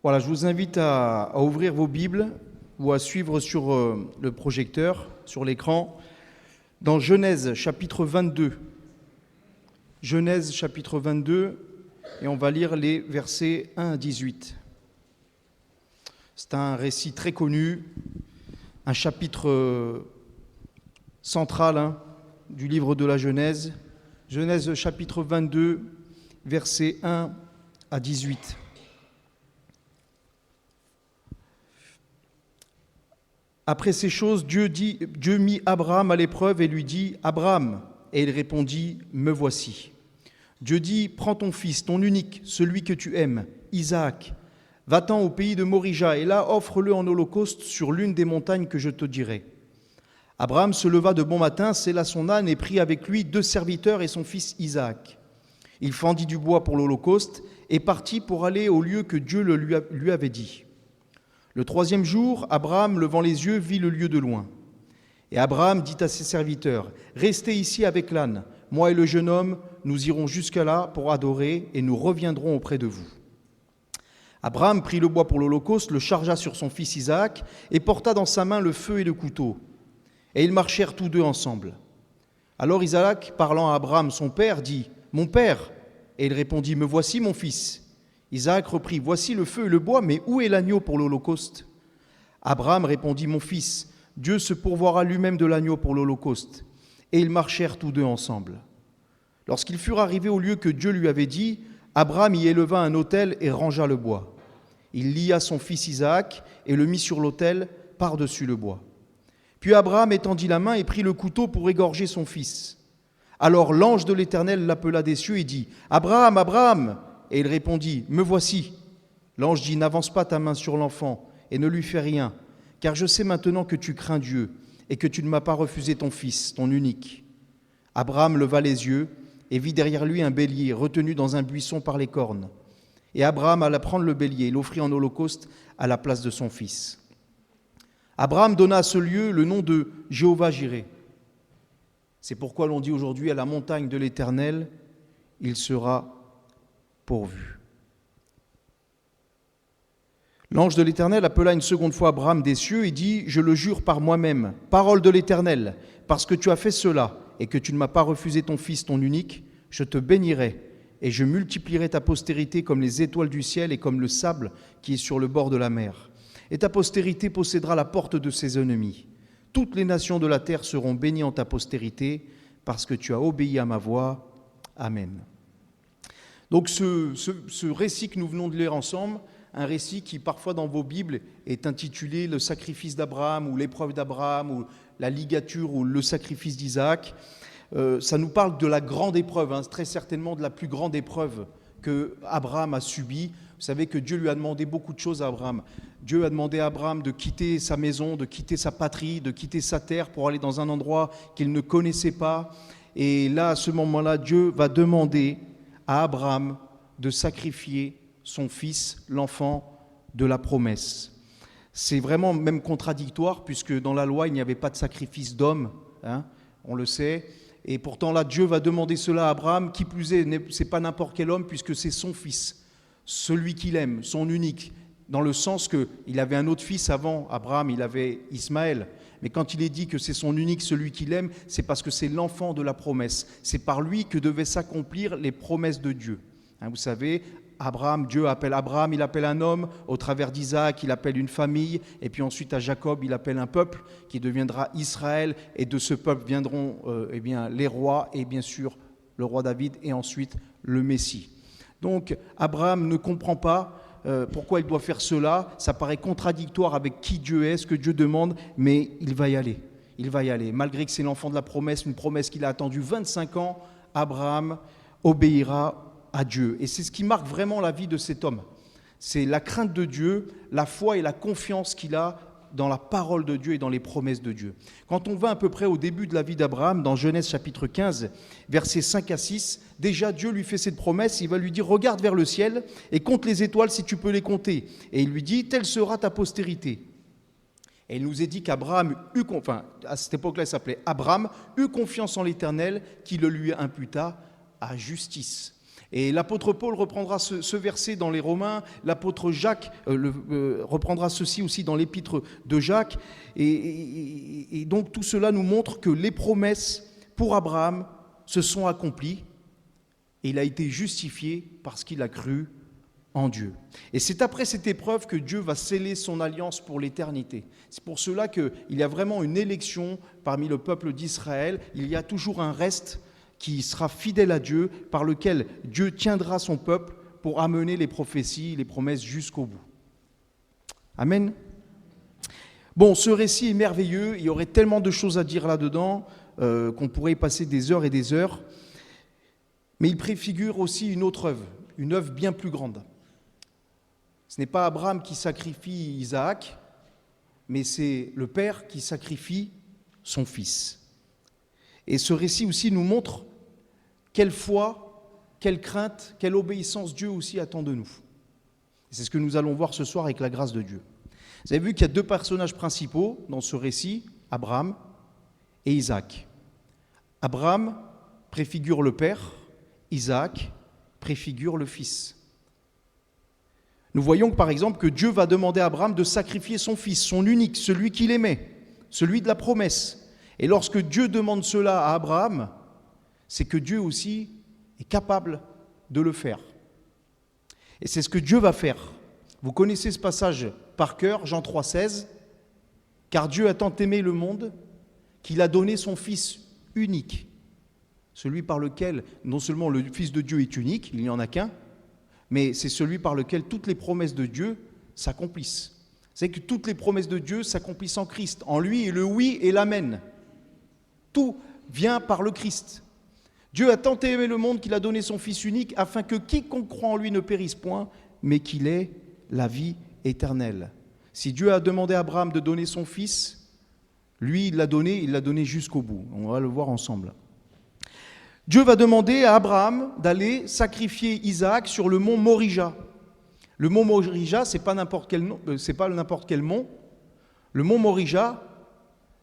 Voilà, je vous invite à ouvrir vos Bibles ou à suivre sur le projecteur, sur l'écran, dans Genèse chapitre 22. Genèse chapitre 22, et on va lire les versets 1 à 18. C'est un récit très connu, un chapitre central du livre de la Genèse. Genèse chapitre 22, versets 1 à 18. Après ces choses, Dieu mit Abraham à l'épreuve et lui dit « Abraham !» Et il répondit « Me voici ». Dieu dit « Prends ton fils, ton unique, celui que tu aimes, Isaac, va-t'en au pays de Morija, et là offre-le en holocauste sur l'une des montagnes que je te dirai. » Abraham se leva de bon matin, sella son âne et prit avec lui 2 serviteurs et son fils Isaac. Il fendit du bois pour l'holocauste et partit pour aller au lieu que Dieu lui avait dit. Le 3e jour, Abraham, levant les yeux, vit le lieu de loin. Et Abraham dit à ses serviteurs, « Restez ici avec l'âne. Moi et le jeune homme, nous irons jusqu'à là pour adorer et nous reviendrons auprès de vous. » Abraham prit le bois pour l'holocauste, le chargea sur son fils Isaac et porta dans sa main le feu et le couteau. Et ils marchèrent tous deux ensemble. Alors Isaac, parlant à Abraham son père, dit, « Mon père !» Et il répondit, « Me voici mon fils. » Isaac reprit, « Voici le feu et le bois, mais où est l'agneau pour l'holocauste ?» Abraham répondit, « Mon fils, Dieu se pourvoira lui-même de l'agneau pour l'holocauste. » Et ils marchèrent tous deux ensemble. Lorsqu'ils furent arrivés au lieu que Dieu lui avait dit, Abraham y éleva un autel et rangea le bois. Il lia son fils Isaac et le mit sur l'autel par-dessus le bois. Puis Abraham étendit la main et prit le couteau pour égorger son fils. Alors l'ange de l'Éternel l'appela des cieux et dit, « Abraham, Abraham !» Et il répondit, « Me voici. » L'ange dit, « N'avance pas ta main sur l'enfant et ne lui fais rien, car je sais maintenant que tu crains Dieu et que tu ne m'as pas refusé ton fils, ton unique. » Abraham leva les yeux et vit derrière lui un bélier retenu dans un buisson par les cornes. Et Abraham alla prendre le bélier et l'offrit en holocauste à la place de son fils. Abraham donna à ce lieu le nom de Jéhovah-Jireh. C'est pourquoi l'on dit aujourd'hui à la montagne de l'Éternel, il sera pourvu. L'ange de l'Éternel appela une seconde fois Abraham des cieux et dit, « Je le jure par moi-même, parole de l'Éternel, parce que tu as fait cela et que tu ne m'as pas refusé ton fils, ton unique, je te bénirai et je multiplierai ta postérité comme les étoiles du ciel et comme le sable qui est sur le bord de la mer. Et ta postérité possédera la porte de ses ennemis. Toutes les nations de la terre seront bénies en ta postérité, parce que tu as obéi à ma voix. Amen. » Donc ce récit que nous venons de lire ensemble, un récit qui parfois dans vos Bibles est intitulé « Le sacrifice d'Abraham » ou « L'épreuve d'Abraham » ou « La ligature » ou « Le sacrifice d'Isaac », ça nous parle de la grande épreuve, très certainement de la plus grande épreuve que Abraham a subie. Vous savez que Dieu lui a demandé beaucoup de choses à Abraham. Dieu a demandé à Abraham de quitter sa maison, de quitter sa patrie, de quitter sa terre pour aller dans un endroit qu'il ne connaissait pas. Et là, à ce moment-là, Dieu va demander à Abraham de sacrifier son fils, l'enfant de la promesse. C'est vraiment même contradictoire, puisque dans la loi, il n'y avait pas de sacrifice d'homme, on le sait. Et pourtant là, Dieu va demander cela à Abraham, qui plus est, ce n'est pas n'importe quel homme, puisque c'est son fils, celui qu'il aime, son unique, dans le sens qu'il avait un autre fils avant Abraham, il avait Ismaël. Mais quand il est dit que c'est son unique, celui qu'il aime, c'est parce que c'est l'enfant de la promesse. C'est par lui que devaient s'accomplir les promesses de Dieu. Vous savez, Abraham, Dieu appelle Abraham, il appelle un homme, au travers d'Isaac, il appelle une famille, et puis ensuite à Jacob, il appelle un peuple qui deviendra Israël, et de ce peuple viendront les rois, et bien sûr le roi David, et ensuite le Messie. Donc Abraham ne comprend pas pourquoi il doit faire cela, ça paraît contradictoire avec qui Dieu est, ce que Dieu demande, mais il va y aller. Il va y aller. Malgré que c'est l'enfant de la promesse, une promesse qu'il a attendue 25 ans, Abraham obéira à Dieu. Et c'est ce qui marque vraiment la vie de cet homme. C'est la crainte de Dieu, la foi et la confiance qu'il a dans la parole de Dieu et dans les promesses de Dieu. Quand on va à peu près au début de la vie d'Abraham, dans Genèse chapitre 15, versets 5 à 6, déjà Dieu lui fait cette promesse, il va lui dire « Regarde vers le ciel et compte les étoiles si tu peux les compter. » Et il lui dit « Telle sera ta postérité. » Et il nous est dit qu'Abraham à cette époque-là il s'appelait Abraham, eut confiance en l'Éternel qui le lui imputa à justice. Et l'apôtre Paul reprendra ce verset dans les Romains, l'apôtre Jacques reprendra ceci aussi dans l'épître de Jacques. Et donc tout cela nous montre que les promesses pour Abraham se sont accomplies et il a été justifié parce qu'il a cru en Dieu. Et c'est après cette épreuve que Dieu va sceller son alliance pour l'éternité. C'est pour cela qu'il y a vraiment une élection parmi le peuple d'Israël. Il y a toujours un reste qui sera fidèle à Dieu, par lequel Dieu tiendra son peuple pour amener les prophéties, les promesses jusqu'au bout. Amen. Bon, ce récit est merveilleux, il y aurait tellement de choses à dire là-dedans qu'on pourrait y passer des heures et des heures, mais il préfigure aussi une autre œuvre, une œuvre bien plus grande. Ce n'est pas Abraham qui sacrifie Isaac, mais c'est le Père qui sacrifie son fils. Et ce récit aussi nous montre quelle foi, quelle crainte, quelle obéissance Dieu aussi attend de nous. Et c'est ce que nous allons voir ce soir avec la grâce de Dieu. Vous avez vu qu'il y a deux personnages principaux dans ce récit, Abraham et Isaac. Abraham préfigure le Père, Isaac préfigure le Fils. Nous voyons par exemple que Dieu va demander à Abraham de sacrifier son fils, son unique, celui qu'il aimait, celui de la promesse. Et lorsque Dieu demande cela à Abraham, c'est que Dieu aussi est capable de le faire. Et c'est ce que Dieu va faire. Vous connaissez ce passage par cœur, Jean 3,16. « Car Dieu a tant aimé le monde qu'il a donné son Fils unique, celui par lequel non seulement le Fils de Dieu est unique, il n'y en a qu'un, mais c'est celui par lequel toutes les promesses de Dieu s'accomplissent. C'est que toutes les promesses de Dieu s'accomplissent en Christ, en lui, et le oui et l'amen. Tout vient par le Christ. Dieu a tant aimé le monde qu'il a donné son Fils unique afin que quiconque croit en lui ne périsse point, mais qu'il ait la vie éternelle. Si Dieu a demandé à Abraham de donner son fils, lui, il l'a donné jusqu'au bout. On va le voir ensemble. Dieu va demander à Abraham d'aller sacrifier Isaac sur le mont Morija. Le mont Morija, c'est pas n'importe quel mont. Le mont Morija,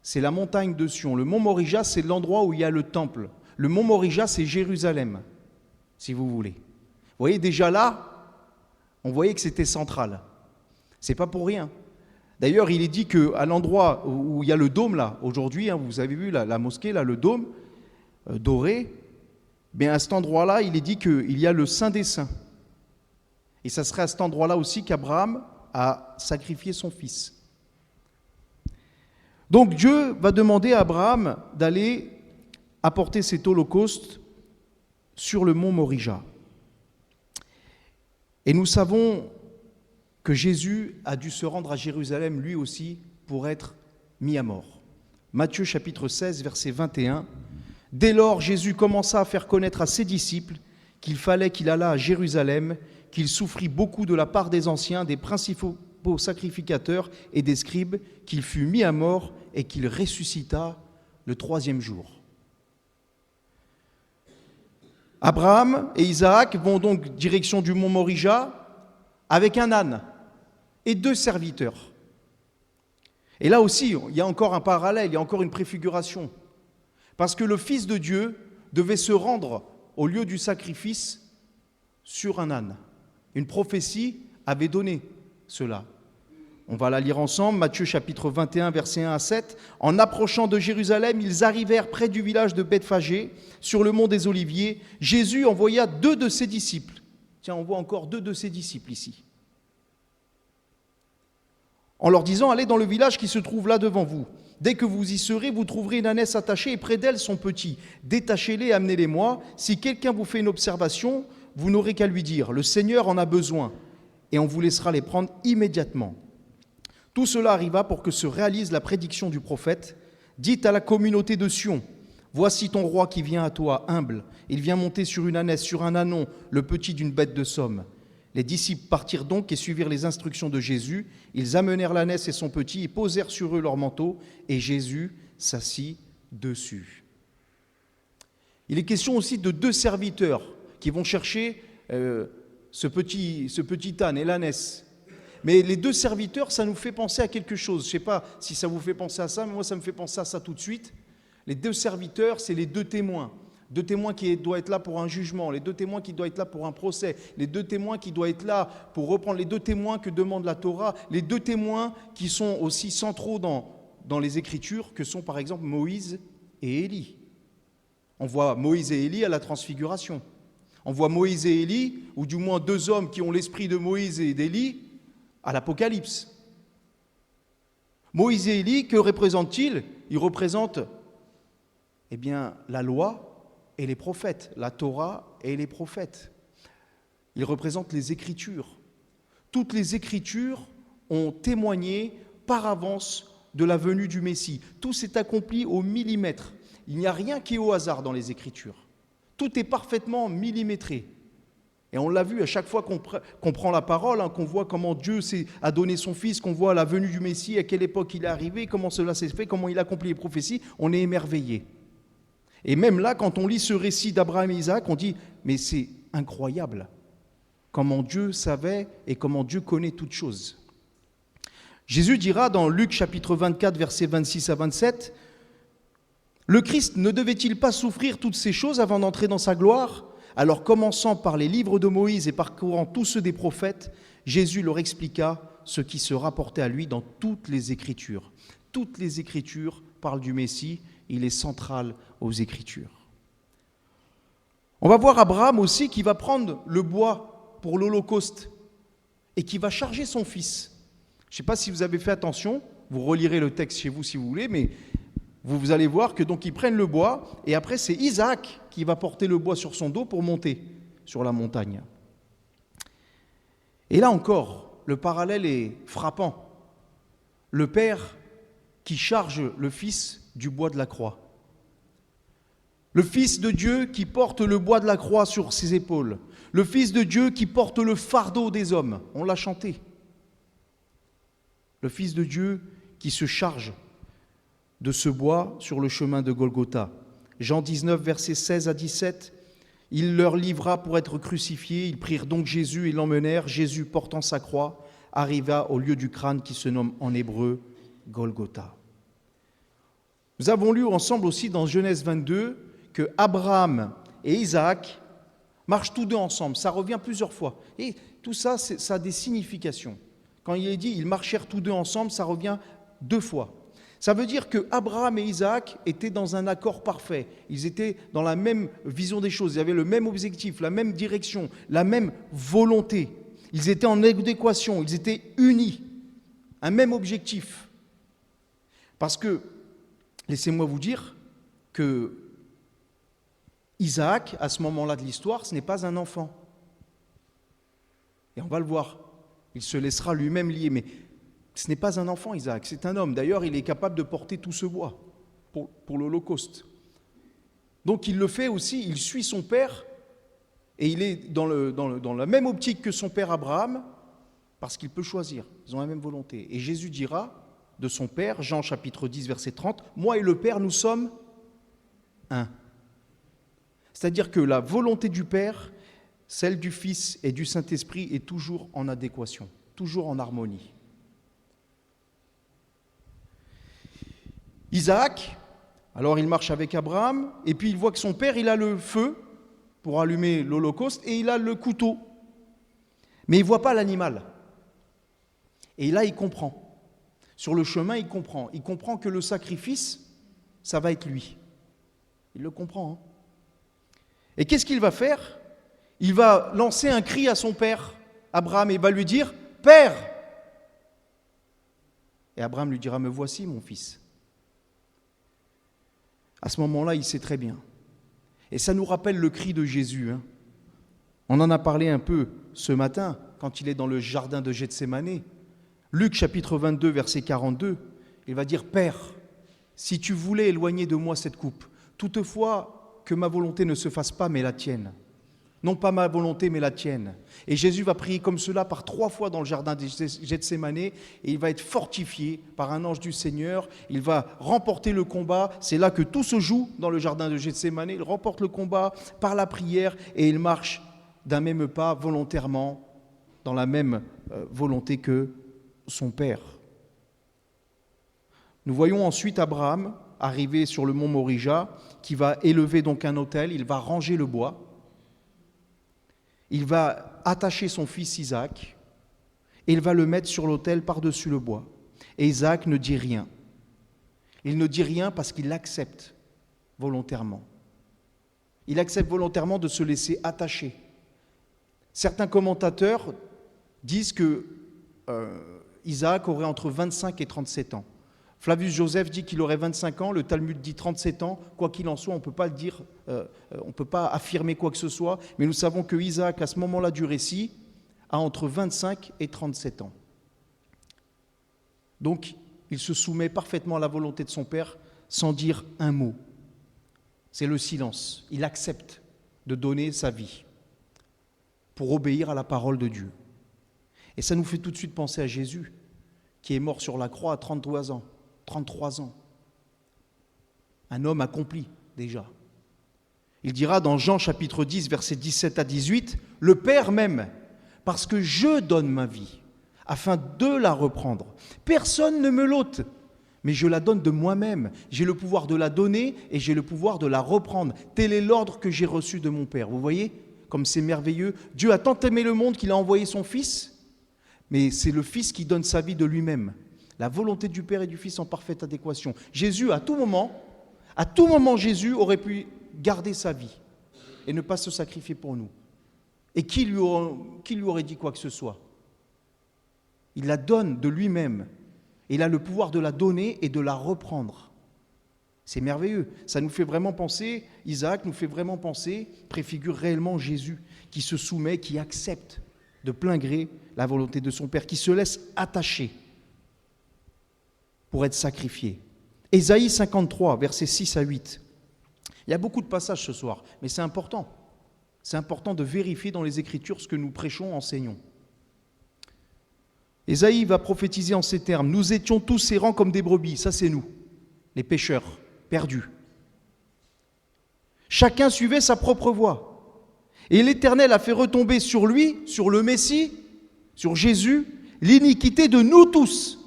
c'est la montagne de Sion. Le mont Morija, c'est l'endroit où il y a le temple. Le mont Morija, c'est Jérusalem, si vous voulez. Vous voyez, déjà là, on voyait que c'était central. C'est pas pour rien. D'ailleurs, il est dit qu'à l'endroit où il y a le dôme, là, aujourd'hui, vous avez vu la mosquée, là, le dôme doré, bien à cet endroit-là, il est dit qu'il y a le Saint des Saints. Et ça serait à cet endroit-là aussi qu'Abraham a sacrifié son fils. Donc Dieu va demander à Abraham d'aller apporter cet holocauste sur le mont Morija. Et nous savons que Jésus a dû se rendre à Jérusalem lui aussi pour être mis à mort. Matthieu chapitre 16, verset 21. Dès lors, Jésus commença à faire connaître à ses disciples qu'il fallait qu'il allât à Jérusalem, qu'il souffrit beaucoup de la part des anciens, des principaux sacrificateurs et des scribes, qu'il fut mis à mort et qu'il ressuscita le troisième jour. Abraham et Isaac vont donc direction du mont Morija avec un âne et 2 serviteurs. Et là aussi, il y a encore un parallèle, il y a encore une préfiguration. Parce que le Fils de Dieu devait se rendre au lieu du sacrifice sur un âne. Une prophétie avait donné cela. On va la lire ensemble, Matthieu chapitre 21, versets 1 à 7. En approchant de Jérusalem, ils arrivèrent près du village de Bethphagée, sur le mont des Oliviers. Jésus envoya 2 de ses disciples. Tiens, on voit encore 2 de ses disciples ici. En leur disant, allez dans le village qui se trouve là devant vous. Dès que vous y serez, vous trouverez une ânesse attachée et près d'elle son petit. Détachez-les et amenez-les-moi. Si quelqu'un vous fait une observation, vous n'aurez qu'à lui dire, le Seigneur en a besoin, et on vous laissera les prendre immédiatement. Tout cela arriva pour que se réalise la prédiction du prophète. Dites à la communauté de Sion, voici ton roi qui vient à toi, humble. Il vient monter sur une ânesse, sur un ânon, le petit d'une bête de somme. Les disciples partirent donc et suivirent les instructions de Jésus. Ils amenèrent l'ânesse et son petit et posèrent sur eux leurs manteaux, et Jésus s'assit dessus. Il est question aussi de 2 serviteurs qui vont chercher ce petit âne et l'ânesse. Mais les 2 serviteurs, ça nous fait penser à quelque chose. Je ne sais pas si ça vous fait penser à ça, mais moi ça me fait penser à ça tout de suite. Les 2 serviteurs, c'est les 2 témoins. 2 témoins qui doivent être là pour un jugement, les 2 témoins qui doivent être là pour un procès, les 2 témoins qui doivent être là pour reprendre les 2 témoins que demande la Torah, les 2 témoins qui sont aussi centraux dans les Écritures, que sont par exemple Moïse et Élie. On voit Moïse et Élie à la Transfiguration. On voit Moïse et Élie, ou du moins 2 hommes qui ont l'esprit de Moïse et d'Élie, à l'Apocalypse. Moïse et Élie, que représentent-ils? Ils représentent la loi et les prophètes, la Torah et les prophètes. Ils représentent les Écritures. Toutes les Écritures ont témoigné par avance de la venue du Messie. Tout s'est accompli au millimètre. Il n'y a rien qui est au hasard dans les Écritures. Tout est parfaitement millimétré. Et on l'a vu à chaque fois qu'on prend la parole, qu'on voit comment Dieu a donné son Fils, qu'on voit la venue du Messie, à quelle époque il est arrivé, comment cela s'est fait, comment il a accompli les prophéties, on est émerveillé. Et même là, quand on lit ce récit d'Abraham et Isaac, on dit « mais c'est incroyable comment Dieu savait et comment Dieu connaît toutes choses ». Jésus dira dans Luc chapitre 24, versets 26 à 27, « Le Christ ne devait-il pas souffrir toutes ces choses avant d'entrer dans sa gloire ? Alors, commençant par les livres de Moïse et parcourant tous ceux des prophètes, Jésus leur expliqua ce qui se rapportait à lui dans toutes les Écritures. Toutes les Écritures parlent du Messie, il est central aux Écritures. On va voir Abraham aussi qui va prendre le bois pour l'Holocauste et qui va charger son fils. Je ne sais pas si vous avez fait attention, vous relirez le texte chez vous si vous voulez, mais vous allez voir que donc ils prennent le bois et après c'est Isaac qui va porter le bois sur son dos pour monter sur la montagne. Et là encore, le parallèle est frappant. Le père qui charge le fils du bois de la croix. Le Fils de Dieu qui porte le bois de la croix sur ses épaules. Le Fils de Dieu qui porte le fardeau des hommes. On l'a chanté. Le Fils de Dieu qui se charge de ce bois sur le chemin de Golgotha. Jean 19, versets 16 à 17, « Il leur livra pour être crucifié. Ils prirent donc Jésus et l'emmenèrent. Jésus, portant sa croix, arriva au lieu du crâne qui se nomme en hébreu Golgotha. » Nous avons lu ensemble aussi dans Genèse 22 que Abraham et Isaac marchent tous 2 ensemble. Ça revient plusieurs fois. Et tout ça, ça a des significations. Quand il est dit « ils marchèrent tous 2 ensemble », ça revient 2 fois. Ça veut dire que Abraham et Isaac étaient dans un accord parfait. Ils étaient dans la même vision des choses. Ils avaient le même objectif, la même direction, la même volonté. Ils étaient en adéquation, ils étaient unis. Un même objectif. Parce que, laissez-moi vous dire que Isaac, à ce moment-là de l'histoire, ce n'est pas un enfant. Et on va le voir. Il se laissera lui-même lier. Mais ce n'est pas un enfant, Isaac, c'est un homme. D'ailleurs, il est capable de porter tout ce bois pour l'Holocauste. Donc il le fait aussi, il suit son père, et il est dans la même optique que son père Abraham, parce qu'il peut choisir, ils ont la même volonté. Et Jésus dira de son père, Jean chapitre 10, verset 30, « Moi et le Père, nous sommes un ». C'est-à-dire que la volonté du Père, celle du Fils et du Saint-Esprit est toujours en adéquation, toujours en harmonie. Isaac, alors il marche avec Abraham, et puis il voit que son père, il a le feu pour allumer l'Holocauste, et il a le couteau. Mais il ne voit pas l'animal. Et là, il comprend. Sur le chemin, il comprend. Il comprend que le sacrifice, ça va être lui. Il le comprend. Et qu'est-ce qu'il va faire? Il va lancer un cri à son père, Abraham, et il va lui dire « Père !» Et Abraham lui dira « Me voici, mon fils !» À ce moment-là, il sait très bien. Et ça nous rappelle le cri de Jésus. On en a parlé un peu ce matin, quand il est dans le jardin de Gethsémanée. Luc chapitre 22, verset 42, il va dire « Père, si tu voulais éloigner de moi cette coupe, toutefois que ma volonté ne se fasse pas, mais la tienne. Non pas ma volonté, mais la tienne. » Et Jésus va prier comme cela par 3 fois dans le jardin de Gethsémanée, et il va être fortifié par un ange du Seigneur. Il va remporter le combat. C'est là que tout se joue dans le jardin de Gethsémanée. Il remporte le combat par la prière, et il marche d'un même pas volontairement, dans la même volonté que son père. Nous voyons ensuite Abraham arriver sur le mont Morija, qui va élever donc un autel, il va ranger le bois, il va attacher son fils Isaac, et il va le mettre sur l'autel par-dessus le bois. Et Isaac ne dit rien. Il ne dit rien parce qu'il accepte volontairement. Il accepte volontairement de se laisser attacher. Certains commentateurs disent que Isaac aurait entre 25 et 37 ans. Flavius Joseph dit qu'il aurait 25 ans, le Talmud dit 37 ans. Quoi qu'il en soit, on ne peut pas le dire, on ne peut pas affirmer quoi que ce soit, mais nous savons que Isaac, à ce moment-là du récit, a entre 25 et 37 ans. Donc, il se soumet parfaitement à la volonté de son père sans dire un mot. C'est le silence. Il accepte de donner sa vie pour obéir à la parole de Dieu. Et ça nous fait tout de suite penser à Jésus, qui est mort sur la croix à 33 ans. 33 ans. Un homme accompli déjà. Il dira dans Jean chapitre 10, versets 17 à 18, « Le Père m'aime, parce que je donne ma vie, afin de la reprendre. Personne ne me l'ôte, mais je la donne de moi-même. J'ai le pouvoir de la donner et j'ai le pouvoir de la reprendre. Tel est l'ordre que j'ai reçu de mon Père. » Vous voyez, comme c'est merveilleux. Dieu a tant aimé le monde qu'il a envoyé son Fils, mais c'est le Fils qui donne sa vie de lui-même. La volonté du Père et du Fils en parfaite adéquation. Jésus, à tout moment, Jésus aurait pu garder sa vie et ne pas se sacrifier pour nous. Et qui lui aurait dit quoi que ce soit? Il la donne de lui-même. Et il a le pouvoir de la donner et de la reprendre. C'est merveilleux. Ça nous fait vraiment penser, Isaac nous fait vraiment penser, préfigure réellement Jésus, qui se soumet, qui accepte de plein gré la volonté de son Père, qui se laisse attacher pour être sacrifié. Ésaïe 53, versets 6 à 8. Il y a beaucoup de passages ce soir, mais c'est important. C'est important de vérifier dans les Écritures ce que nous prêchons, enseignons. Ésaïe va prophétiser en ces termes. « Nous étions tous errants comme des brebis. » Ça, c'est nous, les pécheurs, perdus. Chacun suivait sa propre voie. Et l'Éternel a fait retomber sur lui, sur le Messie, sur Jésus, l'iniquité de nous tous.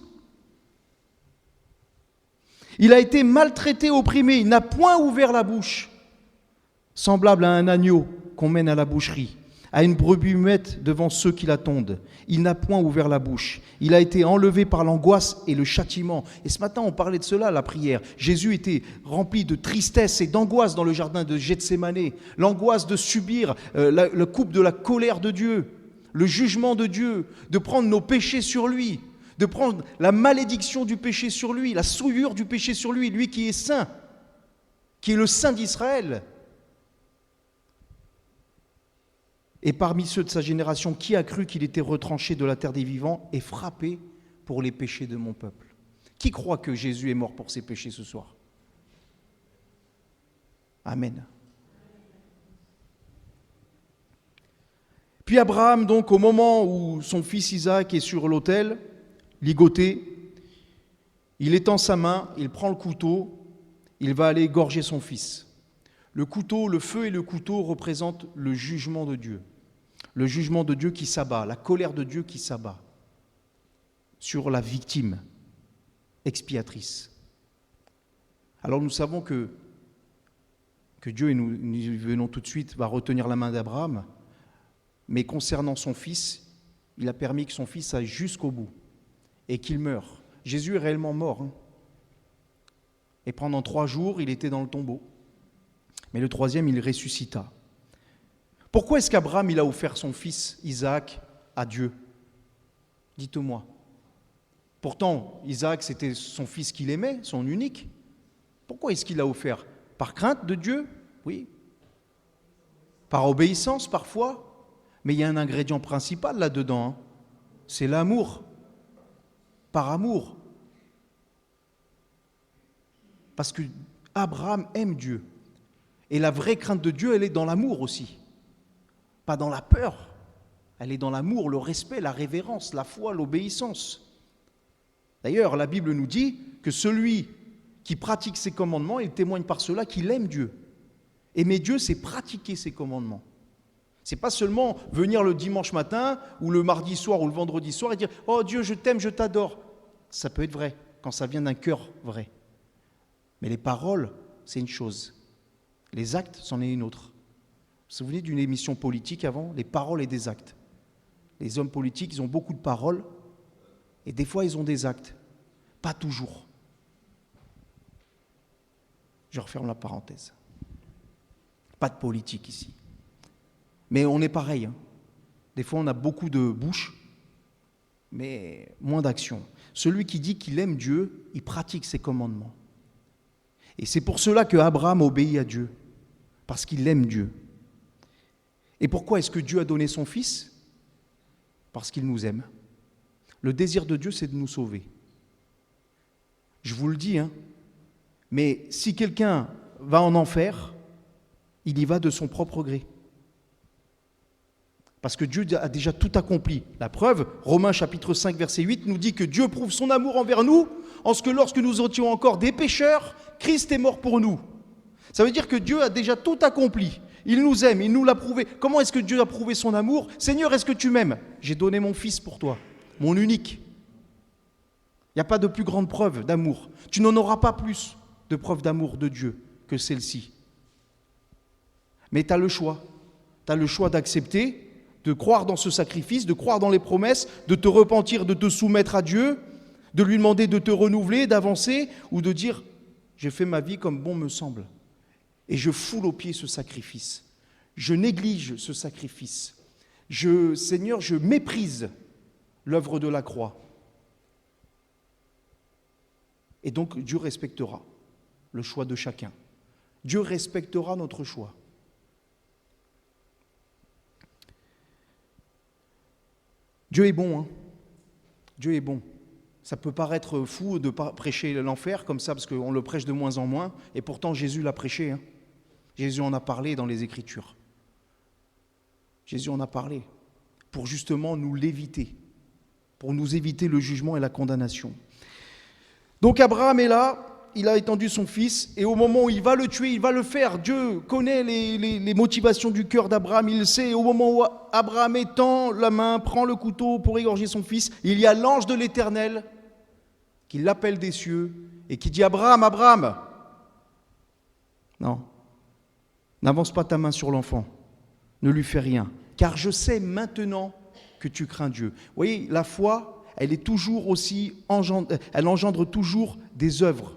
Il a été maltraité, opprimé, il n'a point ouvert la bouche, semblable à un agneau qu'on mène à la boucherie, à une brebis muette devant ceux qui l'attendent. Il n'a point ouvert la bouche. Il a été enlevé par l'angoisse et le châtiment. Et ce matin, on parlait de cela, la prière. Jésus était rempli de tristesse et d'angoisse dans le jardin de Gethsémanée. L'angoisse de subir le coup de la colère de Dieu, le jugement de Dieu, de prendre nos péchés sur lui, de prendre la malédiction du péché sur lui, la souillure du péché sur lui, lui qui est saint, qui est le saint d'Israël. Et parmi ceux de sa génération, qui a cru qu'il était retranché de la terre des vivants et frappé pour les péchés de mon peuple? Qui croit que Jésus est mort pour ses péchés ce soir? Amen. Puis Abraham, donc, au moment où son fils Isaac est sur l'autel, ligoté, il étend sa main, il prend le couteau, il va aller égorger son fils. Le couteau, le feu et le couteau représentent le jugement de Dieu. Le jugement de Dieu qui s'abat, la colère de Dieu qui s'abat sur la victime expiatrice. Alors nous savons que Dieu, et nous y venons tout de suite, va retenir la main d'Abraham, mais concernant son fils, il a permis que son fils aille jusqu'au bout et qu'il meure. Jésus est réellement mort. Et pendant 3 jours, il était dans le tombeau. Mais le 3e, il ressuscita. Pourquoi est-ce qu'Abraham il a offert son fils Isaac à Dieu? Dites-moi. Pourtant, Isaac, c'était son fils qu'il aimait, son unique. Pourquoi est-ce qu'il l'a offert? Par crainte de Dieu? Oui. Par obéissance, parfois. Mais il y a un ingrédient principal là-dedans. C'est l'amour. Par amour. Parce que Abraham aime Dieu. Et la vraie crainte de Dieu, elle est dans l'amour aussi. Pas dans la peur. Elle est dans l'amour, le respect, la révérence, la foi, l'obéissance. D'ailleurs, la Bible nous dit que celui qui pratique ses commandements, il témoigne par cela qu'il aime Dieu. Aimer Dieu, c'est pratiquer ses commandements. C'est pas seulement venir le dimanche matin ou le mardi soir ou le vendredi soir et dire « Oh Dieu, je t'aime, je t'adore ». Ça peut être vrai quand ça vient d'un cœur vrai. Mais les paroles, c'est une chose. Les actes, c'en est une autre. Vous vous souvenez d'une émission politique avant? Les paroles et des actes. Les hommes politiques, ils ont beaucoup de paroles et des fois, ils ont des actes. Pas toujours. Je referme la parenthèse. Pas de politique ici. Mais on est pareil. Hein. Des fois, on a beaucoup de bouche, mais moins d'action. Celui qui dit qu'il aime Dieu, il pratique ses commandements. Et c'est pour cela que Abraham obéit à Dieu, parce qu'il aime Dieu. Et pourquoi est-ce que Dieu a donné son Fils? Parce qu'il nous aime. Le désir de Dieu, c'est de nous sauver. Je vous le dis, hein, mais si quelqu'un va en enfer, il y va de son propre gré. Parce que Dieu a déjà tout accompli. La preuve, Romains chapitre 5, verset 8, nous dit que Dieu prouve son amour envers nous, en ce que lorsque nous étions encore des pécheurs, Christ est mort pour nous. Ça veut dire que Dieu a déjà tout accompli. Il nous aime, il nous l'a prouvé. Comment est-ce que Dieu a prouvé son amour? Seigneur, est-ce que tu m'aimes? J'ai donné mon Fils pour toi, mon unique. Il n'y a pas de plus grande preuve d'amour. Tu n'en auras pas plus de preuve d'amour de Dieu que celle-ci. Mais tu as le choix. Tu as le choix d'accepter, de croire dans ce sacrifice, de croire dans les promesses, de te repentir, de te soumettre à Dieu, de lui demander de te renouveler, d'avancer, ou de dire « j'ai fait ma vie comme bon me semble ». Et je foule aux pieds ce sacrifice. Je néglige ce sacrifice. Seigneur, je méprise l'œuvre de la croix. Et donc Dieu respectera le choix de chacun. Dieu respectera notre choix. Dieu est bon, hein. Dieu est bon. Ça peut paraître fou de prêcher l'enfer comme ça, parce qu'on le prêche de moins en moins, et pourtant Jésus l'a prêché. Hein. Jésus en a parlé dans les Écritures. Jésus en a parlé pour justement nous l'éviter, pour nous éviter le jugement et la condamnation. Donc Abraham est là, il a étendu son fils, et au moment où il va le tuer, il va le faire. Dieu connaît les motivations du cœur d'Abraham, il le sait. Au moment où Abraham étend la main, prend le couteau pour égorger son fils, il y a l'ange de l'Éternel qui l'appelle des cieux et qui dit « Abraham, Abraham !» Non, n'avance pas ta main sur l'enfant, ne lui fais rien, car je sais maintenant que tu crains Dieu. Vous voyez, la foi, elle est toujours aussi, elle engendre toujours des œuvres.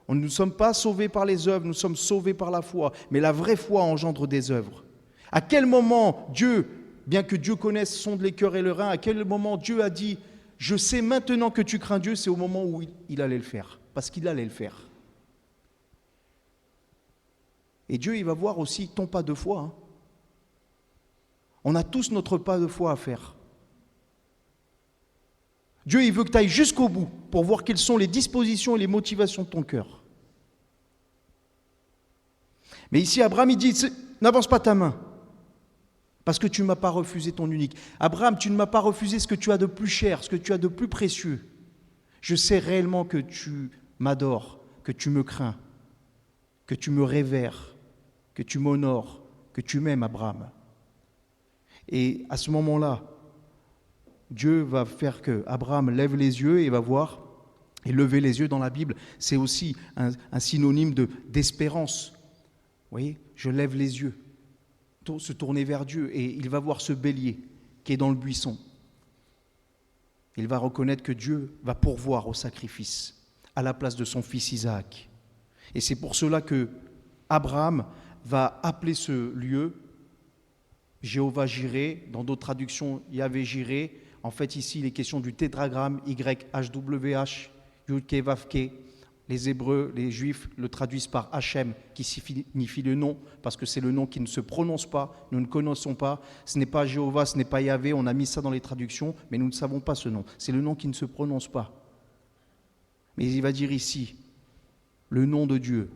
Nous ne sommes pas sauvés par les œuvres, nous sommes sauvés par la foi. Mais la vraie foi engendre des œuvres. À quel moment Dieu, bien que Dieu connaisse, sonde les cœurs et les reins, à quel moment Dieu a dit « Je sais maintenant que tu crains Dieu », c'est au moment où il allait le faire. Parce qu'il allait le faire. Et Dieu, il va voir aussi ton pas de foi. Hein. On a tous notre pas de foi à faire. Dieu, il veut que tu ailles jusqu'au bout pour voir quelles sont les dispositions et les motivations de ton cœur. Mais ici, Abraham, il dit, n'avance pas ta main, parce que tu ne m'as pas refusé ton unique. Abraham, tu ne m'as pas refusé ce que tu as de plus cher, ce que tu as de plus précieux. Je sais réellement que tu m'adores, que tu me crains, que tu me révères, que tu m'honores, que tu m'aimes, Abraham. Et à ce moment-là, Dieu va faire que Abraham lève les yeux et va voir. Et lever les yeux dans la Bible, c'est aussi un synonyme d'espérance. Vous voyez, je lève les yeux, se tourner vers Dieu, et il va voir ce bélier qui est dans le buisson. Il va reconnaître que Dieu va pourvoir au sacrifice à la place de son fils Isaac. Et c'est pour cela que Abraham va appeler ce lieu Jéhovah Jiré, dans d'autres traductions Yahvé Jiré. En fait, ici, il est question du tétragramme YHWH, Yud-Ke Vav-Ke. Les Hébreux, les Juifs le traduisent par Hachem, qui signifie le nom, parce que c'est le nom qui ne se prononce pas, nous ne connaissons pas. Ce n'est pas Jéhovah, ce n'est pas Yahvé, on a mis ça dans les traductions, mais nous ne savons pas ce nom. C'est le nom qui ne se prononce pas. Mais il va dire ici, le nom de Dieu,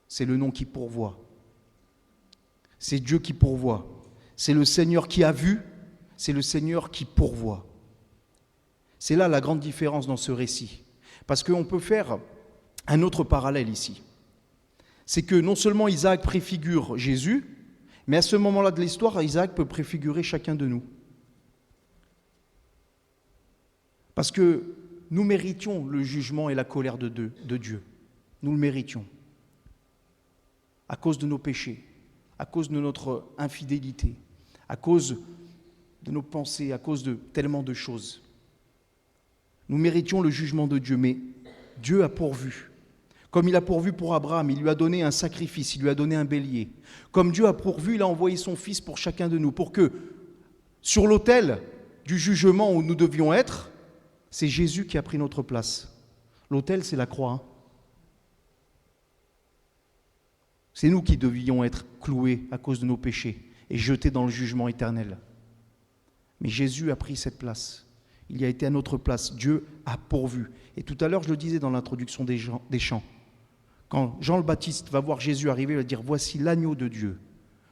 c'est le nom qui pourvoit. C'est Dieu qui pourvoit. C'est le Seigneur qui a vu, c'est le Seigneur qui pourvoit. C'est là la grande différence dans ce récit. Parce qu'on peut faire un autre parallèle ici. C'est que non seulement Isaac préfigure Jésus, mais à ce moment-là de l'histoire, Isaac peut préfigurer chacun de nous. Parce que nous méritions le jugement et la colère de Dieu. nous le méritions. À cause de nos péchés, à cause de notre infidélité, à cause de nos pensées, à cause de tellement de choses. Nous méritions le jugement de Dieu, mais Dieu a pourvu. Comme il a pourvu pour Abraham, il lui a donné un sacrifice, il lui a donné un bélier. Comme Dieu a pourvu, il a envoyé son Fils pour chacun de nous, pour que sur l'autel du jugement où nous devions être, c'est Jésus qui a pris notre place. L'autel, c'est la croix. C'est nous qui devions être cloués à cause de nos péchés et jetés dans le jugement éternel. Mais Jésus a pris cette place. Il y a été à notre place. Dieu a pourvu. Et tout à l'heure, je le disais dans l'introduction des chants, quand Jean le Baptiste va voir Jésus arriver, il va dire « Voici l'agneau de Dieu,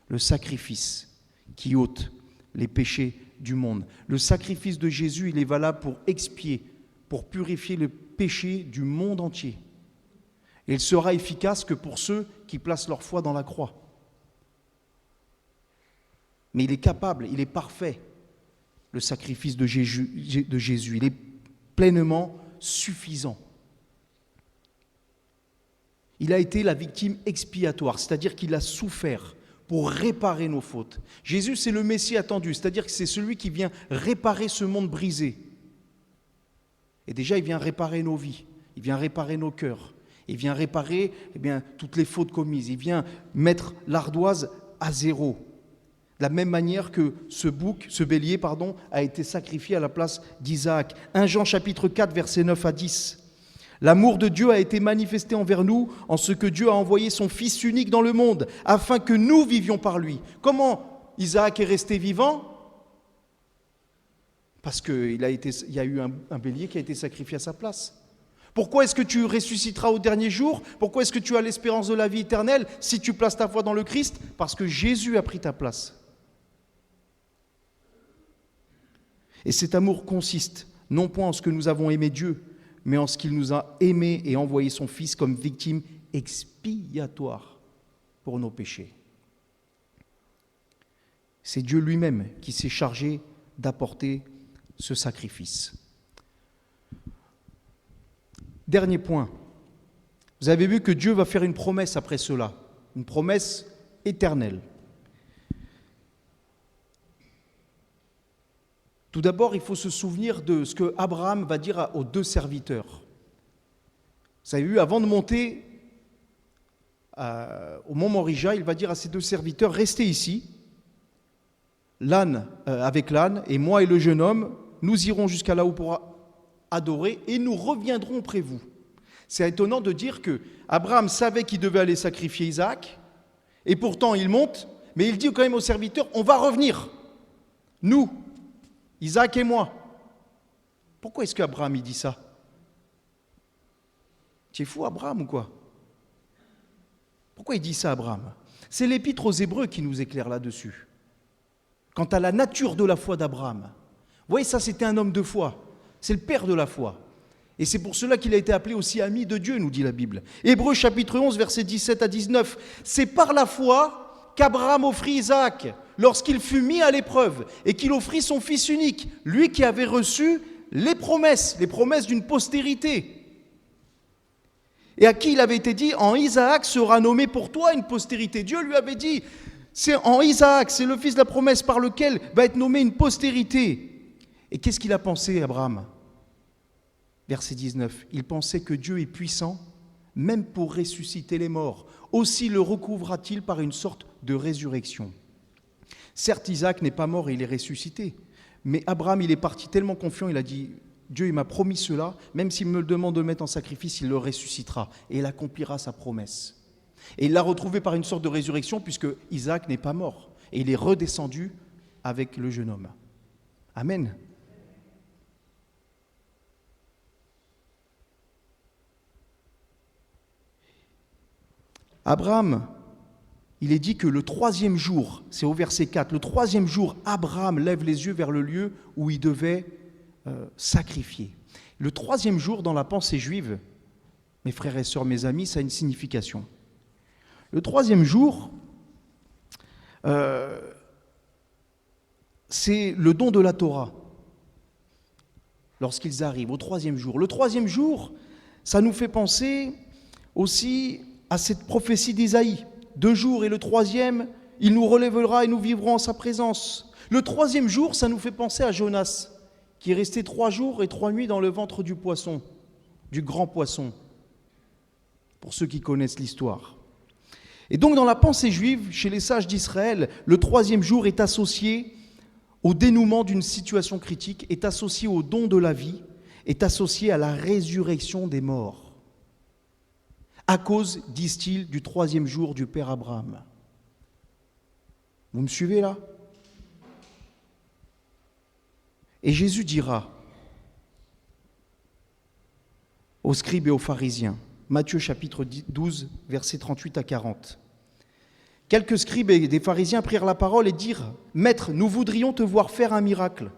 le sacrifice qui ôte les péchés du monde. » Le sacrifice de Jésus, il est valable pour expier, pour purifier le péché du monde entier. Et il sera efficace que pour ceux qui placent leur foi dans la croix. Mais il est capable, il est parfait, le sacrifice de Jésus. Il est pleinement suffisant. Il a été la victime expiatoire, c'est-à-dire qu'il a souffert pour réparer nos fautes. Jésus, c'est le Messie attendu, c'est-à-dire que c'est celui qui vient réparer ce monde brisé. Et déjà, il vient réparer nos vies, il vient réparer nos cœurs, il vient réparer toutes les fautes commises, il vient mettre l'ardoise à zéro. De la même manière que ce bélier, a été sacrifié à la place d'Isaac. 1 Jean chapitre 4, versets 9 à 10. L'amour de Dieu a été manifesté envers nous en ce que Dieu a envoyé son Fils unique dans le monde, afin que nous vivions par lui. Comment Isaac est resté vivant ? Parce qu'il y a eu un bélier qui a été sacrifié à sa place. Pourquoi est-ce que tu ressusciteras au dernier jour ? Pourquoi est-ce que tu as l'espérance de la vie éternelle si tu places ta foi dans le Christ ? Parce que Jésus a pris ta place. Et cet amour consiste non point en ce que nous avons aimé Dieu, mais en ce qu'il nous a aimés et envoyé son Fils comme victime expiatoire pour nos péchés. C'est Dieu lui-même qui s'est chargé d'apporter ce sacrifice. Dernier point. Vous avez vu que Dieu va faire une promesse après cela, une promesse éternelle. Tout d'abord, il faut se souvenir de ce que Abraham va dire aux deux serviteurs. Vous avez vu, avant de monter au mont Morija, il va dire à ses deux serviteurs, restez ici, avec l'âne, et moi et le jeune homme, nous irons jusqu'à là où pourra adorer, et nous reviendrons auprès de vous. C'est étonnant de dire que Abraham savait qu'il devait aller sacrifier Isaac, et pourtant il monte, mais il dit quand même aux serviteurs, on va revenir, nous, Isaac et moi. Pourquoi est-ce qu'Abraham il dit ça ? Tu es fou, Abraham, ou quoi ? Pourquoi il dit ça, Abraham ? C'est l'épître aux Hébreux qui nous éclaire là-dessus. Quant à la nature de la foi d'Abraham. Vous voyez, ça c'était un homme de foi. C'est le père de la foi. Et c'est pour cela qu'il a été appelé aussi ami de Dieu, nous dit la Bible. Hébreux chapitre 11, versets 17 à 19. C'est par la foi qu'Abraham offrit Isaac lorsqu'il fut mis à l'épreuve et qu'il offrit son fils unique, lui qui avait reçu les promesses d'une postérité. Et à qui il avait été dit, en Isaac sera nommé pour toi une postérité. Dieu lui avait dit, c'est en Isaac, c'est le fils de la promesse par lequel va être nommé une postérité. Et qu'est-ce qu'il a pensé, Abraham ? Verset 19, il pensait que Dieu est puissant, même pour ressusciter les morts. Aussi le recouvra-t-il par une sorte de résurrection. Certes, Isaac n'est pas mort et il est ressuscité, mais Abraham, il est parti tellement confiant, il a dit, Dieu il m'a promis cela, même s'il me demande de le mettre en sacrifice, il le ressuscitera et il accomplira sa promesse. Et il l'a retrouvé par une sorte de résurrection, puisque Isaac n'est pas mort, et il est redescendu avec le jeune homme. Amen. Abraham, il est dit que le troisième jour, c'est au verset 4, le troisième jour, Abraham lève les yeux vers le lieu où il devait sacrifier. Le troisième jour, dans la pensée juive, mes frères et sœurs, mes amis, ça a une signification. Le troisième jour, c'est le don de la Torah, lorsqu'ils arrivent au troisième jour. Le troisième jour, ça nous fait penser aussi à cette prophétie d'Isaïe. 2 jours et le troisième, il nous relèvera et nous vivrons en sa présence. Le troisième jour, ça nous fait penser à Jonas, qui est resté 3 jours et 3 nuits dans le ventre du poisson, du grand poisson, pour ceux qui connaissent l'histoire. Et donc dans la pensée juive, chez les sages d'Israël, le troisième jour est associé au dénouement d'une situation critique, est associé au don de la vie, est associé à la résurrection des morts. À cause, disent-ils, du troisième jour du Père Abraham. Vous me suivez là ? Et Jésus dira aux scribes et aux pharisiens, Matthieu chapitre 12, versets 38 à 40. Quelques scribes et des pharisiens prirent la parole et dirent « Maître, nous voudrions te voir faire un miracle. »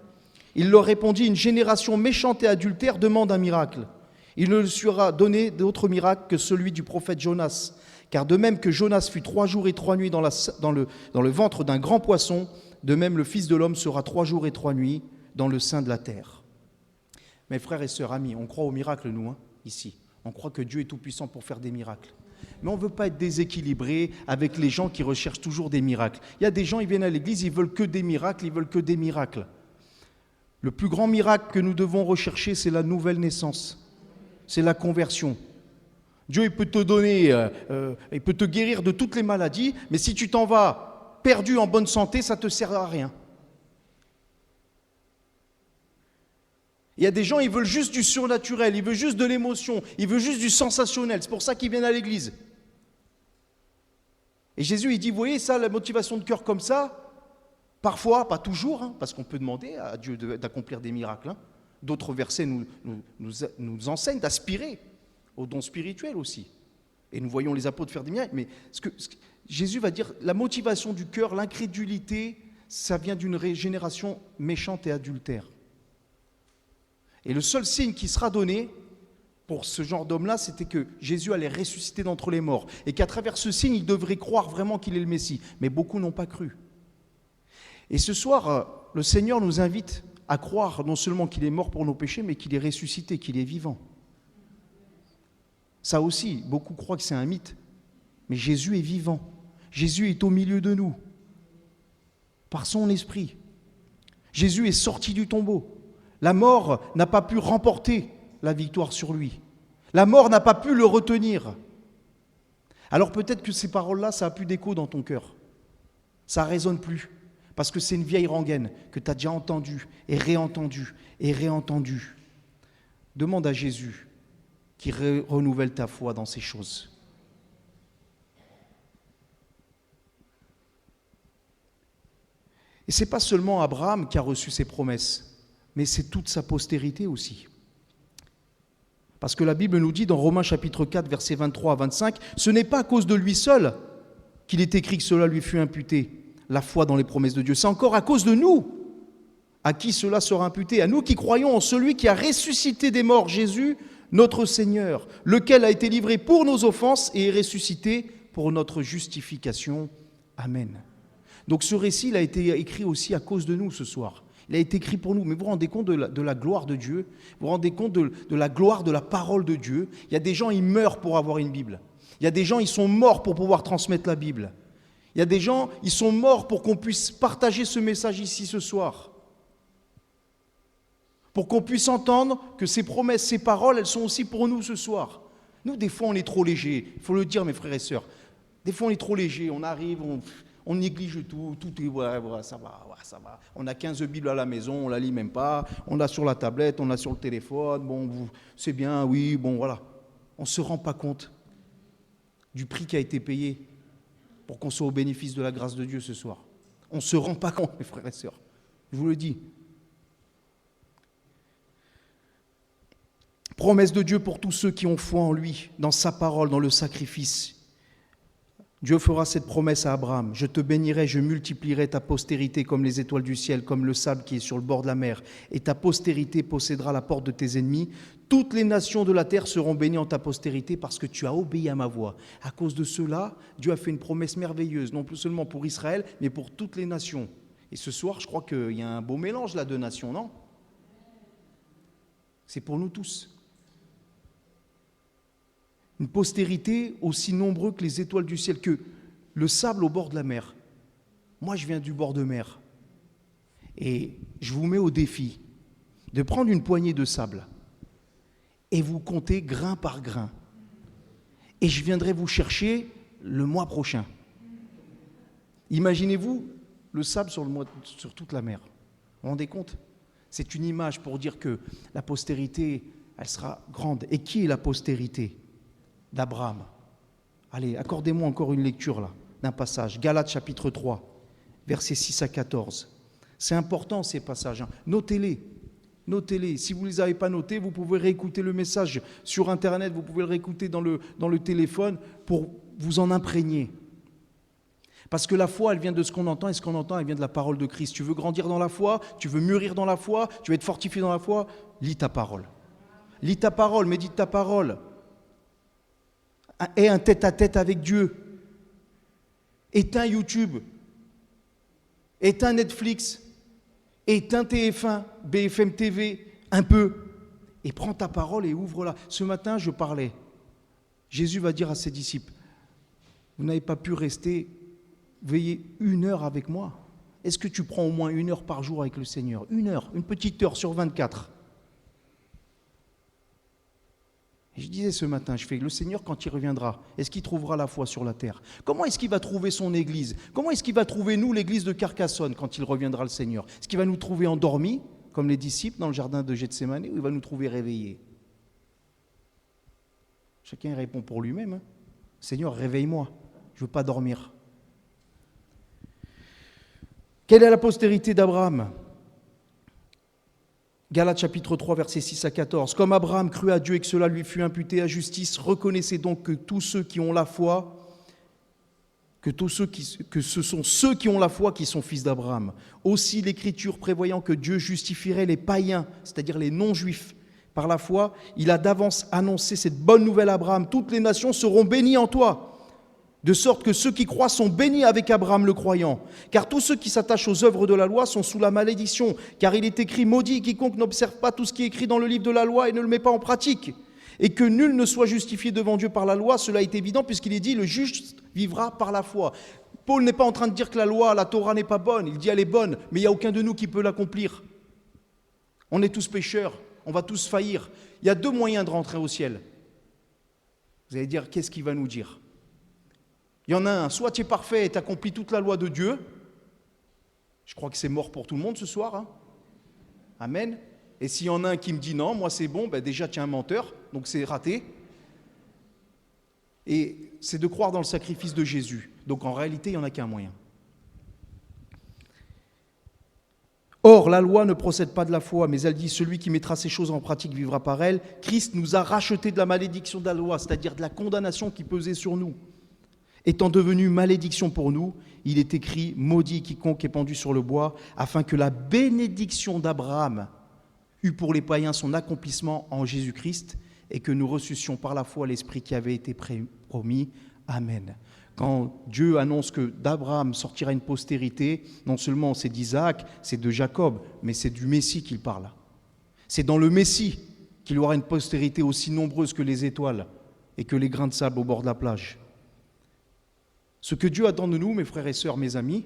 Il leur répondit « Une génération méchante et adultère demande un miracle. Il ne lui sera donné d'autre miracle que celui du prophète Jonas. Car de même que Jonas fut 3 jours et 3 nuits dans le ventre d'un grand poisson, de même le Fils de l'homme sera 3 jours et 3 nuits dans le sein de la terre. » Mes frères et sœurs, amis, on croit au miracle, nous, ici. On croit que Dieu est tout-puissant pour faire des miracles. Mais on ne veut pas être déséquilibré avec les gens qui recherchent toujours des miracles. Il y a des gens, ils viennent à l'église, ils veulent que des miracles, ils veulent que des miracles. Le plus grand miracle que nous devons rechercher, c'est la nouvelle naissance. C'est la conversion. Dieu, il peut te donner, il peut te guérir de toutes les maladies, mais si tu t'en vas perdu en bonne santé, ça ne te sert à rien. Il y a des gens, ils veulent juste du surnaturel, ils veulent juste de l'émotion, ils veulent juste du sensationnel. C'est pour ça qu'ils viennent à l'église. Et Jésus, il dit, vous voyez ça, la motivation de cœur comme ça, parfois, pas toujours, parce qu'on peut demander à Dieu d'accomplir des miracles. D'autres versets nous enseignent d'aspirer aux dons spirituels aussi. Et nous voyons les apôtres faire des miracles. Mais Jésus va dire, la motivation du cœur, l'incrédulité, ça vient d'une génération méchante et adultère. Et le seul signe qui sera donné pour ce genre d'homme-là, c'était que Jésus allait ressusciter d'entre les morts. Et qu'à travers ce signe, il devrait croire vraiment qu'il est le Messie. Mais beaucoup n'ont pas cru. Et ce soir, le Seigneur nous invite à croire non seulement qu'il est mort pour nos péchés, mais qu'il est ressuscité, qu'il est vivant. Ça aussi, beaucoup croient que c'est un mythe. Mais Jésus est vivant. Jésus est au milieu de nous, par son esprit. Jésus est sorti du tombeau. La mort n'a pas pu remporter la victoire sur lui. La mort n'a pas pu le retenir. Alors peut-être que ces paroles-là, ça a plus d'écho dans ton cœur. Ça ne résonne plus. Parce que c'est une vieille rengaine que tu as déjà entendue et réentendue et réentendue. Demande à Jésus qui renouvelle ta foi dans ces choses. Et ce n'est pas seulement Abraham qui a reçu ces promesses, mais c'est toute sa postérité aussi. Parce que la Bible nous dit dans Romains chapitre 4, versets 23 à 25, ce n'est pas à cause de lui seul qu'il est écrit que cela lui fut imputé, la foi dans les promesses de Dieu. C'est encore à cause de nous à qui cela sera imputé, à nous qui croyons en celui qui a ressuscité des morts, Jésus, notre Seigneur, lequel a été livré pour nos offenses et est ressuscité pour notre justification. Amen. Donc ce récit il a été écrit aussi à cause de nous ce soir. Il a été écrit pour nous. Mais vous vous rendez compte de la gloire de Dieu? Vous vous rendez compte de la gloire de la parole de Dieu? Il y a des gens, ils meurent pour avoir une Bible. Il y a des gens, ils sont morts pour pouvoir transmettre la Bible. Il y a des gens, ils sont morts pour qu'on puisse partager ce message ici ce soir. Pour qu'on puisse entendre que ces promesses, ces paroles, elles sont aussi pour nous ce soir. Nous, des fois, on est trop léger. Il faut le dire, mes frères et sœurs. Des fois, on est trop léger. On arrive, on néglige tout est, ouais, ça va. On a 15 Bibles à la maison, on ne la lit même pas. On l'a sur la tablette, on l'a sur le téléphone. Bon, c'est bien, oui, bon, voilà. On ne se rend pas compte du prix qui a été payé pour qu'on soit au bénéfice de la grâce de Dieu ce soir. On ne se rend pas compte, mes frères et sœurs. Je vous le dis. Promesse de Dieu pour tous ceux qui ont foi en lui, dans sa parole, dans le sacrifice. Dieu fera cette promesse à Abraham. Je te bénirai, je multiplierai ta postérité comme les étoiles du ciel, comme le sable qui est sur le bord de la mer. Et ta postérité possédera la porte de tes ennemis. Toutes les nations de la terre seront bénies en ta postérité parce que tu as obéi à ma voix. À cause de cela, Dieu a fait une promesse merveilleuse, non plus seulement pour Israël, mais pour toutes les nations. Et ce soir, je crois qu'il y a un beau mélange là de nations, non? C'est pour nous tous. Une postérité aussi nombreuse que les étoiles du ciel, que le sable au bord de la mer. Moi, je viens du bord de mer. Et je vous mets au défi de prendre une poignée de sable et vous comptez grain par grain. Et je viendrai vous chercher le mois prochain. Imaginez-vous le sable sur toute la mer. Vous vous rendez compte? C'est une image pour dire que la postérité, elle sera grande. Et qui est la postérité d'Abraham? Allez, accordez-moi encore une lecture là, d'un passage. Galates chapitre 3, versets 6 à 14. C'est important ces passages. Notez-les. Notez-les. Si vous ne les avez pas notés, vous pouvez réécouter le message sur Internet, vous pouvez le réécouter dans le téléphone pour vous en imprégner. Parce que la foi, elle vient de ce qu'on entend, et ce qu'on entend, elle vient de la parole de Christ. Tu veux grandir dans la foi, tu veux mûrir dans la foi, tu veux être fortifié dans la foi, lis ta parole. Lis ta parole, médite ta parole. Aie un tête-à-tête avec Dieu. Éteins YouTube. Éteins Netflix. Éteins TF1, BFM TV, un peu. Et prends ta parole et ouvre-la. Ce matin, je parlais. Jésus va dire à ses disciples, vous n'avez pas pu rester veiller 1 heure avec moi. Est-ce que tu prends au moins 1 heure par jour avec le Seigneur? 1 heure, une petite heure sur 24. Et je disais ce matin, le Seigneur, quand il reviendra, est-ce qu'il trouvera la foi sur la terre? Comment est-ce qu'il va trouver son Église? Comment est-ce qu'il va trouver, nous, l'Église de Carcassonne, quand il reviendra, le Seigneur? Est-ce qu'il va nous trouver endormis, comme les disciples dans le jardin de Gethsémani, ou il va nous trouver réveillés? Chacun répond pour lui-même. Hein. Seigneur, réveille-moi, je ne veux pas dormir. Quelle est la postérité d'Abraham? Galates chapitre 3, versets 6 à 14. Comme Abraham crut à Dieu et que cela lui fut imputé à justice, reconnaissez donc que tous ceux qui ont la foi, que ce sont ceux qui ont la foi qui sont fils d'Abraham. Aussi l'Écriture prévoyant que Dieu justifierait les païens, c'est-à-dire les non-juifs, par la foi, il a d'avance annoncé cette bonne nouvelle à Abraham. Toutes les nations seront bénies en toi. De sorte que ceux qui croient sont bénis avec Abraham le croyant. Car tous ceux qui s'attachent aux œuvres de la loi sont sous la malédiction. Car il est écrit, maudit quiconque n'observe pas tout ce qui est écrit dans le livre de la loi et ne le met pas en pratique. Et que nul ne soit justifié devant Dieu par la loi, cela est évident puisqu'il est dit, le juste vivra par la foi. Paul n'est pas en train de dire que la loi, la Torah n'est pas bonne. Il dit, elle est bonne, mais il n'y a aucun de nous qui peut l'accomplir. On est tous pécheurs, on va tous faillir. Il y a 2 moyens de rentrer au ciel. Vous allez dire, qu'est-ce qu'il va nous dire ? Il y en a un, soit tu es parfait et tu accomplis toute la loi de Dieu. Je crois que c'est mort pour tout le monde ce soir. Hein. Amen. Et s'il y en a un qui me dit non, moi c'est bon, ben déjà tu es un menteur, donc c'est raté. Et c'est de croire dans le sacrifice de Jésus. Donc en réalité, il n'y en a qu'un moyen. Or, la loi ne procède pas de la foi, mais elle dit, celui qui mettra ces choses en pratique vivra par elles. Christ nous a rachetés de la malédiction de la loi, c'est-à-dire de la condamnation qui pesait sur nous. Étant devenu malédiction pour nous, il est écrit « Maudit quiconque est pendu sur le bois », afin que la bénédiction d'Abraham eût pour les païens son accomplissement en Jésus-Christ et que nous reçussions par la foi l'Esprit qui avait été promis. Amen. Quand Dieu annonce que d'Abraham sortira une postérité, non seulement c'est d'Isaac, c'est de Jacob, mais c'est du Messie qu'il parle. C'est dans le Messie qu'il y aura une postérité aussi nombreuse que les étoiles et que les grains de sable au bord de la plage. Ce que Dieu attend de nous, mes frères et sœurs, mes amis,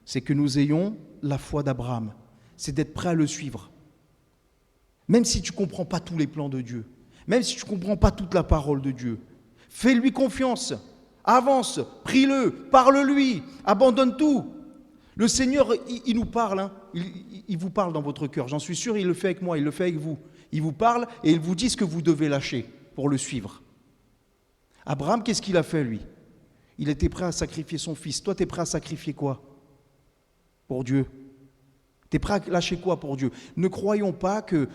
c'est que nous ayons la foi d'Abraham. C'est d'être prêt à le suivre. Même si tu ne comprends pas tous les plans de Dieu, même si tu ne comprends pas toute la parole de Dieu, fais-lui confiance, avance, prie-le, parle-lui, abandonne tout. Le Seigneur, il nous parle, hein. Il vous parle dans votre cœur, j'en suis sûr, il le fait avec moi, il le fait avec vous. Il vous parle et il vous dit ce que vous devez lâcher pour le suivre. Abraham, qu'est-ce qu'il a fait, lui ? Il était prêt à sacrifier son fils. Toi, tu es prêt à sacrifier quoi pour Dieu? Tu es prêt à lâcher quoi pour Dieu? Ne croyons pas que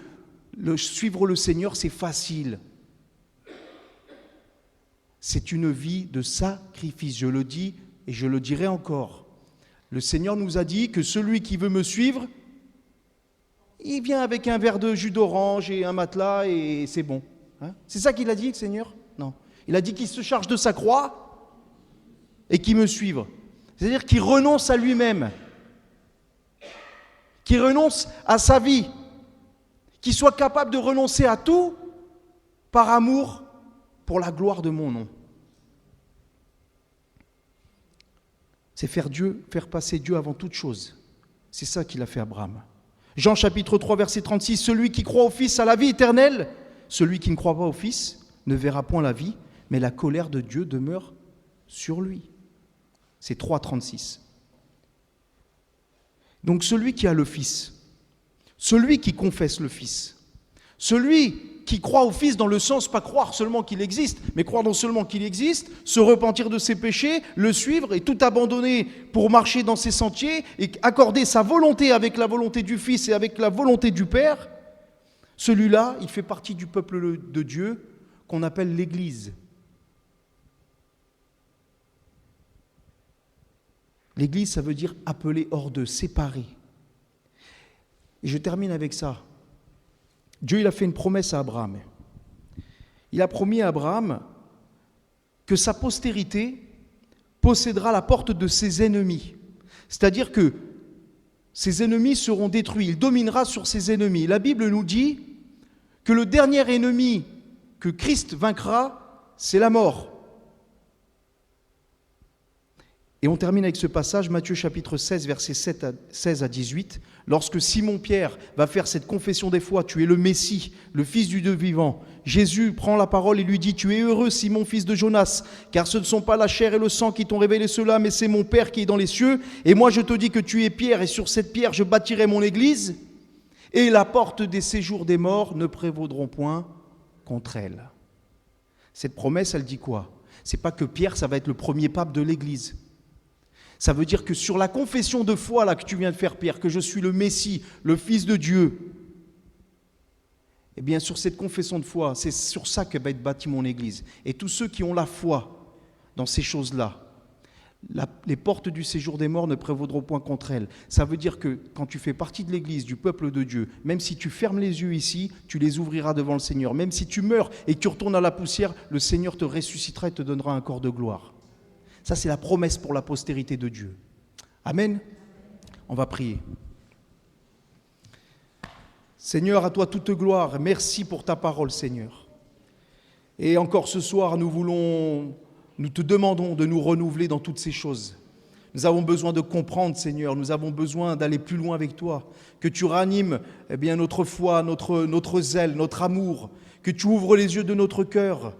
suivre le Seigneur, c'est facile. C'est une vie de sacrifice. Je le dis et je le dirai encore. Le Seigneur nous a dit que celui qui veut me suivre, il vient avec un verre de jus d'orange et un matelas et c'est bon. Hein? C'est ça qu'il a dit, le Seigneur? Non. Il a dit qu'il se charge de sa croix et qui me suivent. C'est-à-dire qu'il renonce à lui-même, qu'il renonce à sa vie, qu'il soit capable de renoncer à tout par amour pour la gloire de mon nom. C'est faire passer Dieu avant toute chose. C'est ça qu'il a fait Abraham. Jean chapitre 3, verset 36, celui qui croit au Fils a la vie éternelle. Celui qui ne croit pas au Fils ne verra point la vie, mais la colère de Dieu demeure sur lui. C'est 3, 36. Donc celui qui a le Fils, celui qui confesse le Fils, celui qui croit au Fils dans le sens, pas croire seulement qu'il existe, mais croire non seulement qu'il existe, se repentir de ses péchés, le suivre et tout abandonner pour marcher dans ses sentiers et accorder sa volonté avec la volonté du Fils et avec la volonté du Père, celui-là, il fait partie du peuple de Dieu qu'on appelle l'Église. L'Église, ça veut dire appeler hors d'eux, séparer. Et je termine avec ça. Dieu, il a fait une promesse à Abraham. Il a promis à Abraham que sa postérité possédera la porte de ses ennemis. C'est-à-dire que ses ennemis seront détruits. Il dominera sur ses ennemis. La Bible nous dit que le dernier ennemi que Christ vaincra, c'est la mort. Et on termine avec ce passage, Matthieu chapitre 16, versets 16 à 18. Lorsque Simon-Pierre va faire cette confession des foi, tu es le Messie, le Fils du Dieu vivant, Jésus prend la parole et lui dit, tu es heureux Simon, fils de Jonas, car ce ne sont pas la chair et le sang qui t'ont révélé cela, mais c'est mon Père qui est dans les cieux. Et moi je te dis que tu es Pierre, et sur cette pierre je bâtirai mon église, et la porte des séjours des morts ne prévaudront point contre elle. Cette promesse, elle dit quoi? C'est pas que Pierre, ça va être le premier pape de l'église. Ça veut dire que sur la confession de foi là que tu viens de faire, Pierre, que je suis le Messie, le Fils de Dieu, eh bien sur cette confession de foi, c'est sur ça que va être bâtie mon Église. Et tous ceux qui ont la foi dans ces choses-là, les portes du séjour des morts ne prévaudront point contre elles. Ça veut dire que quand tu fais partie de l'Église, du peuple de Dieu, même si tu fermes les yeux ici, tu les ouvriras devant le Seigneur. Même si tu meurs et que tu retournes à la poussière, le Seigneur te ressuscitera et te donnera un corps de gloire. Ça, c'est la promesse pour la postérité de Dieu. Amen. On va prier. Seigneur, à toi toute gloire. Merci pour ta parole, Seigneur. Et encore ce soir, nous te demandons de nous renouveler dans toutes ces choses. Nous avons besoin de comprendre, Seigneur. Nous avons besoin d'aller plus loin avec toi. Que tu ranimes notre foi, notre zèle, notre amour. Que tu ouvres les yeux de notre cœur.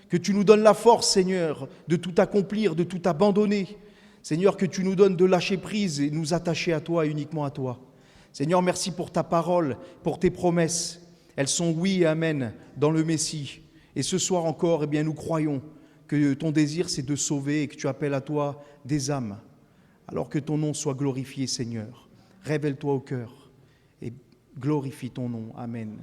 Que tu nous donnes la force, Seigneur, de tout accomplir, de tout abandonner. Seigneur, que tu nous donnes de lâcher prise et nous attacher à toi et uniquement à toi. Seigneur, merci pour ta parole, pour tes promesses. Elles sont oui et amen dans le Messie. Et ce soir encore, nous croyons que ton désir, c'est de sauver et que tu appelles à toi des âmes. Alors que ton nom soit glorifié, Seigneur. Révèle-toi au cœur et glorifie ton nom. Amen.